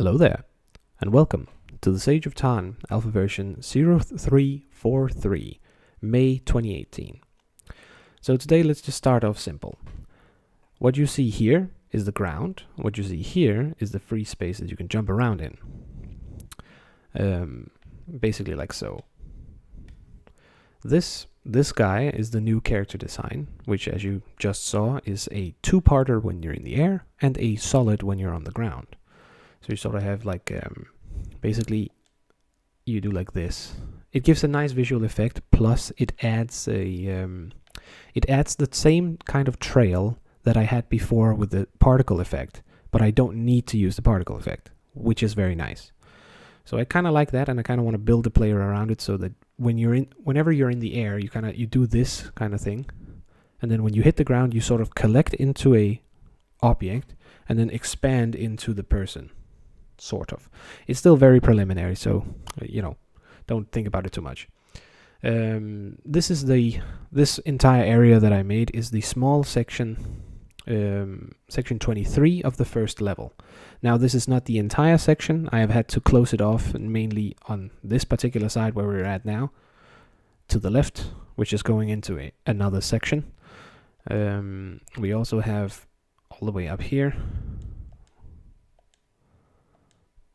Hello there, and welcome to the Sage of Tarn Alpha version 0343, May 2018. So today let's just start off simple. What you see here is the ground. What you see here is the free space that you can jump around in. Basically like so. This guy is the new character design, which as you just saw is a two-parter when you're in the air and a solid when you're on the ground. So you sort of have like, basically you do like this. It gives a nice visual effect, plus it adds the same kind of trail that I had before with the particle effect, but I don't need to use the particle effect, which is very nice. So I kind of like that, and I kind of want to build the player around it so that whenever you're in the air, you do this kind of thing, and then when you hit the ground, you sort of collect into a object and then expand into the person. Sort of. It's still very preliminary, so don't think about it too much. This entire area that I made is the small section, section 23 of the first level. Now this is not the entire section. I have had to close it off, mainly on this particular side where we're at now, to the left, which is going into another section. We also have all the way up here.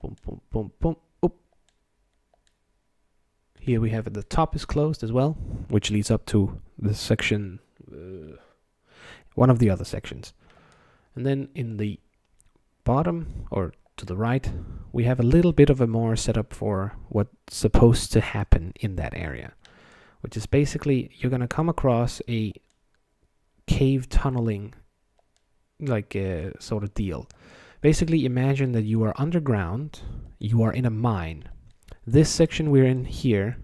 Boom, boom, boom, boom. Oop. Here we have the top is closed as well, which leads up to the section, one of the other sections. And then in the bottom, or to the right, we have a little bit of a more setup for what's supposed to happen in that area, which is basically you're going to come across a cave tunneling like sort of deal. Basically, imagine that you are underground, you are in a mine. This section we're in here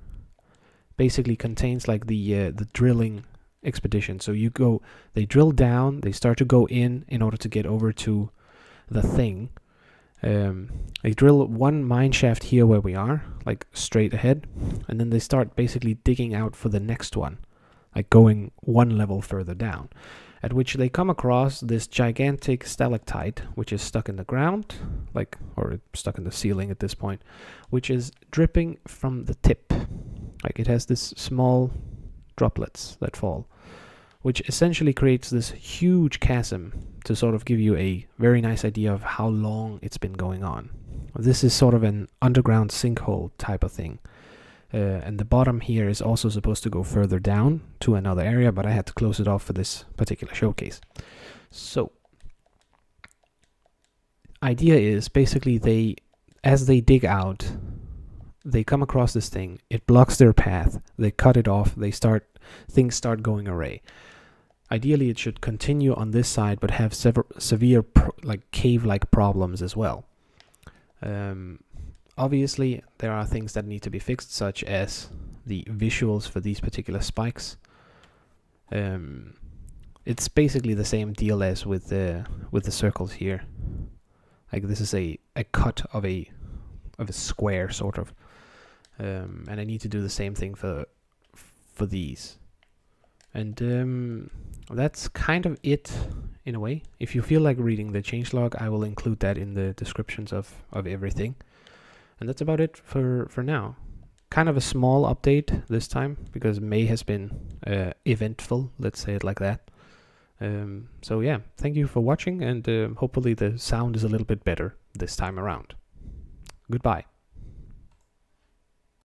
basically contains like the drilling expedition. So they drill down, they start to go in order to get over to the thing. They drill one mine shaft here where we are, like straight ahead, and then they start basically digging out for the next one, like going one level further down. At which they come across this gigantic stalactite, which is stuck in the ground, or stuck in the ceiling at this point, which is dripping from the tip. Like it has this small droplets that fall, which essentially creates this huge chasm to sort of give you a very nice idea of how long it's been going on. This is sort of an underground sinkhole type of thing. And the bottom here is also supposed to go further down to another area, but I had to close it off for this particular showcase. So, idea is basically as they dig out, they come across this thing, it blocks their path, they cut it off, things start going awry. Ideally, it should continue on this side, but have severe cave-like problems as well. Obviously, there are things that need to be fixed, such as the visuals for these particular spikes. It's basically the same deal as with the circles here. Like this is a cut of a square sort of, and I need to do the same thing for these. And that's kind of it in a way. If you feel like reading the changelog, I will include that in the descriptions of everything. And that's about it for now. Kind of a small update this time, because May has been eventful, let's say it like that. So yeah, thank you for watching, and hopefully the sound is a little bit better this time around. Goodbye.